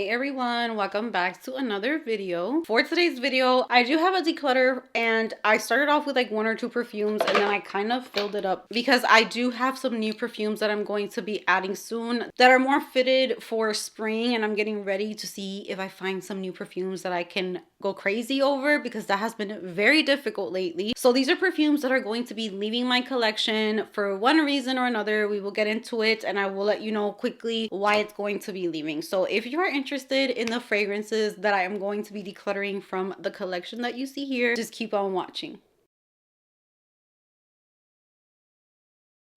Hey everyone, welcome back to another video. For today's video, I do have a declutter and I started off with like one or two perfumes and then I kind of filled it up because I do have some new perfumes that I'm going to be adding soon that are more fitted for spring, and I'm getting ready to see if I find some new perfumes that I can go crazy over because that has been very difficult lately. So these are perfumes that are going to be leaving my collection for one reason or another. We will get into it and I will let you know quickly why it's going to be leaving. So if you are interested in the fragrances that I am going to be decluttering from the collection that you see here, just keep on watching.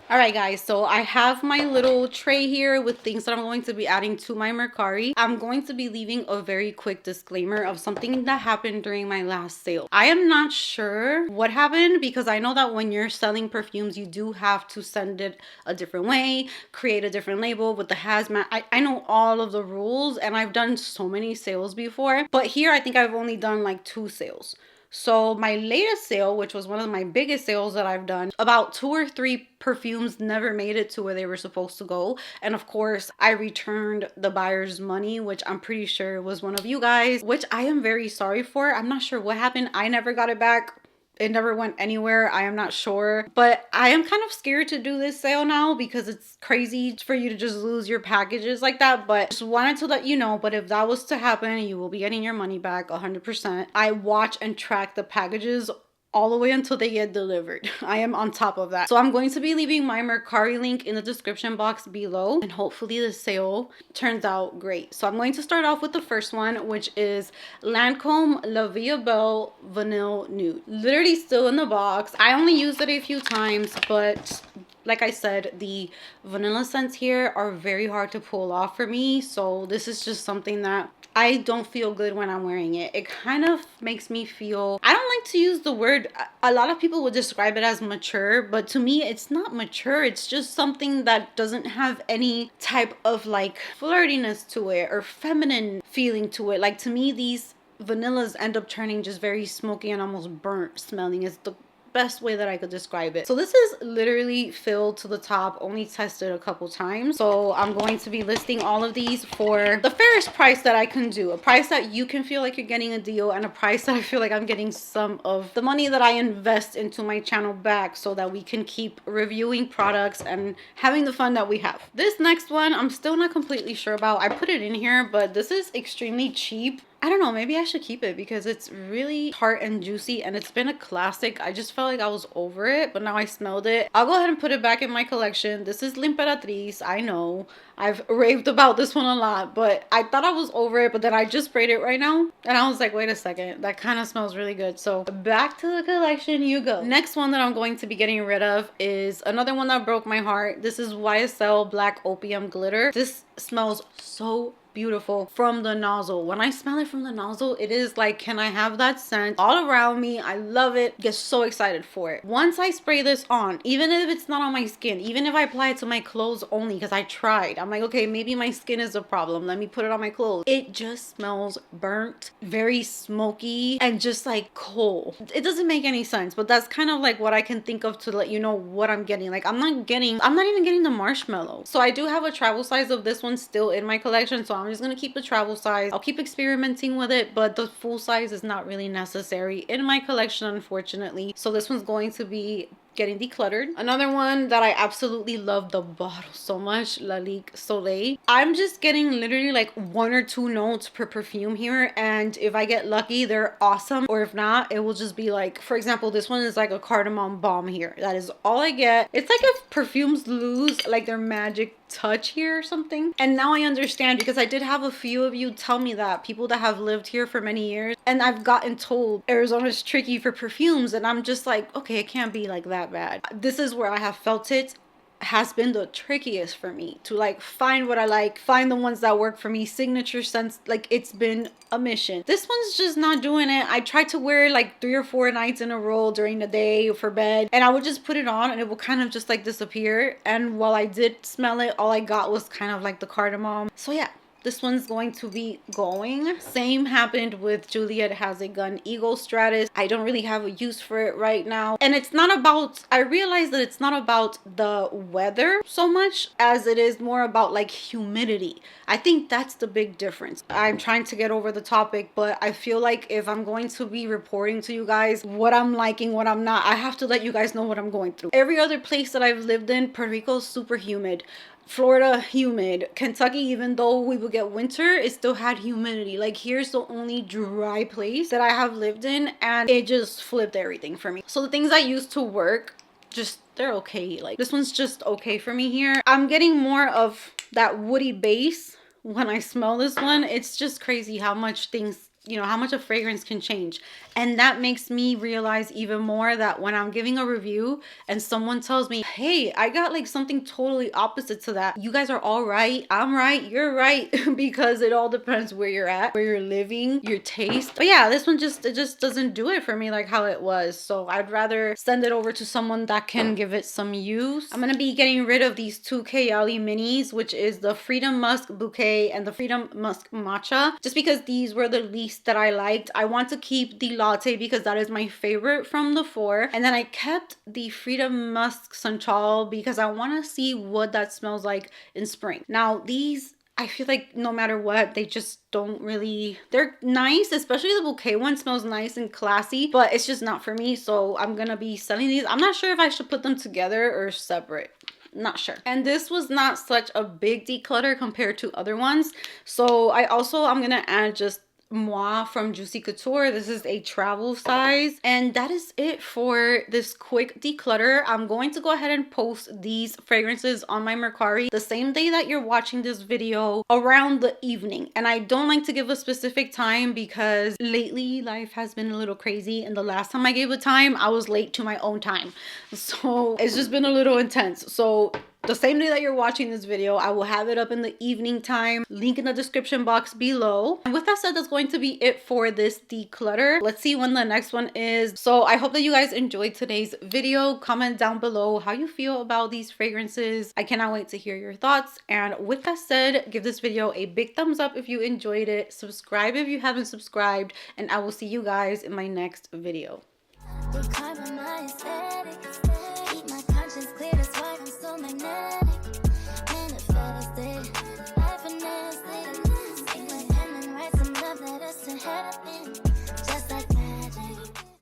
All right guys, so I have my little tray here with things that I'm going to be adding to my Mercari. I'm going to be leaving a very quick disclaimer of something that happened during my last sale. I am not sure what happened because I know that when you're selling perfumes, you do have to send it a different way, create a different label with the hazmat. I know all of the rules and I've done so many sales before, but here I think I've only done like 2 sales. So my latest sale, which was one of my biggest sales that I've done, about 2 or 3 perfumes never made it to where they were supposed to go. And of course, I returned the buyer's money, which I'm pretty sure was one of you guys, which I am very sorry for. I'm not sure what happened. I never got it back. It never went anywhere. I am not sure, but I am kind of scared to do this sale now because it's crazy for you to just lose your packages like that. But just wanted to let you know, but if that was to happen, you will be getting your money back 100%. I watch and track the packages all the way until they get delivered. I am on top of that. So I'm going to be leaving my Mercari link in the description box below, and hopefully the sale turns out great. So I'm going to start off with the first one, which is Lancome La Vie Belle Vanille Nude. Literally still in the box. I only used it a few times, but like I said, the vanilla scents here are very hard to pull off for me. So this is just something that I don't feel good when I'm wearing it. It kind of makes me feel, I don't like to use the word, a lot of people would describe it as mature, but to me it's not mature. It's just something that doesn't have any type of like flirtiness to it or feminine feeling to it. Like to me, these vanillas end up turning just very smoky and almost burnt smelling. Is the best way that I could describe it. So this is literally filled to the top, only tested a couple times. So I'm going to be listing all of these for the fairest price that I can do, a price that you can feel like you're getting a deal, and a price that I feel like I'm getting some of the money that I invest into my channel back so that we can keep reviewing products and having the fun that we have. This next one, I'm still not completely sure about. I put it in here, but this is extremely cheap. I don't know, maybe I should keep it because it's really tart and juicy and it's been a classic. I just felt like I was over it, but now I smelled it. I'll go ahead and put it back in my collection. This is L'Imperatrice. I know I've raved about this one a lot, but I thought I was over it, but then I just sprayed it right now and I was like, wait a second, that kind of smells really good. So back to the collection you go. Next one that I'm going to be getting rid of is another one that broke my heart. This is YSL Black Opium Glitter. This smells so beautiful from the nozzle. When I smell it from the nozzle, it is like, can I have that scent all around me? I love it. Get so excited for it. Once I spray this on, even if it's not on my skin, even if I apply it to my clothes only, because I tried, I'm like, okay, maybe my skin is a problem, let me put it on my clothes. It just smells burnt, very smoky, and just like coal. It doesn't make any sense, but that's kind of like what I can think of to let you know what I'm getting. Like I'm not even getting the marshmallow. So I do have a travel size of this one still in my collection, so I'm just gonna keep the travel size. I'll keep experimenting with it, but the full size is not really necessary in my collection, unfortunately. So this one's going to be getting decluttered. Another one that I absolutely love the bottle so much, Lalique Soleil. I'm just getting literally like 1 or 2 notes per perfume here, and if I get lucky, they're awesome, or if not, it will just be like, for example, this one is like a cardamom balm here. That is all I get. It's like if perfumes lose like their magic touch here or something. And now I understand, because I did have a few of you tell me that, people that have lived here for many years, and I've gotten told Arizona's tricky for perfumes, and I'm just like, okay, it can't be like that bad. This is where I have felt it has been the trickiest for me to like find what I like, find the ones that work for me, signature scents. Like it's been a mission. This one's just not doing it. I tried to wear like 3 or 4 nights in a row during the day for bed, and I would just put it on and it will kind of just like disappear. And while I did smell it, all I got was kind of like the cardamom. So yeah, this one's going to be going. Same happened with Juliet Has a Gun Eagle Stratus. I don't really have a use for it right now. And it's not about, I realize that it's not about the weather so much as it is more about like humidity. I think that's the big difference. I'm trying to get over the topic, but I feel like if I'm going to be reporting to you guys what I'm liking, what I'm not, I have to let you guys know what I'm going through. Every other place that I've lived in, Puerto Rico's super humid. Florida, humid. Kentucky, even though we would get winter, it still had humidity. Like, here's the only dry place that I have lived in, and it just flipped everything for me. So the things I used to work, just, they're okay. Like, this one's just okay for me here. I'm getting more of that woody base when I smell this one. It's just crazy how much things, you know, how much a fragrance can change. And that makes me realize even more that when I'm giving a review and someone tells me, hey, I got like something totally opposite to that, you guys are all right, I'm right, you're right. Because it all depends where you're at, where you're living, your taste. But yeah, this one just, it just doesn't do it for me like how it was. So I'd rather send it over to someone that can give it some use. I'm gonna be getting rid of these two Kayali minis, which is the Freedom Musk Bouquet and the Freedom Musk Matcha, just because these were the least that I liked. I want to keep the latte because that is my favorite from the four, and then I kept the Freedom Musk Santal because I want to see what that smells like in spring. Now these, I feel like no matter what, they just don't really, they're nice, especially the bouquet one smells nice and classy, but it's just not for me. So I'm gonna be selling these. I'm not sure if I should put them together or separate, not sure. And this was not such a big declutter compared to other ones, so I'm gonna add just Moi from Juicy Couture. This is a travel size, and that is it for this quick declutter. I'm going to go ahead and post these fragrances on my Mercari the same day that you're watching this video, around the evening. And I don't like to give a specific time because lately life has been a little crazy, and the last time I gave a time I was late to my own time, so it's just been a little intense. So the same day that you're watching this video, I will have it up in the evening time. Link in the description box below. And with that said, that's going to be it for this declutter. Let's see when the next one is. So I hope that you guys enjoyed today's video. Comment down below how you feel about these fragrances. I cannot wait to hear your thoughts. And with that said, give this video a big thumbs up if you enjoyed it. Subscribe if you haven't subscribed. And I will see you guys in my next video.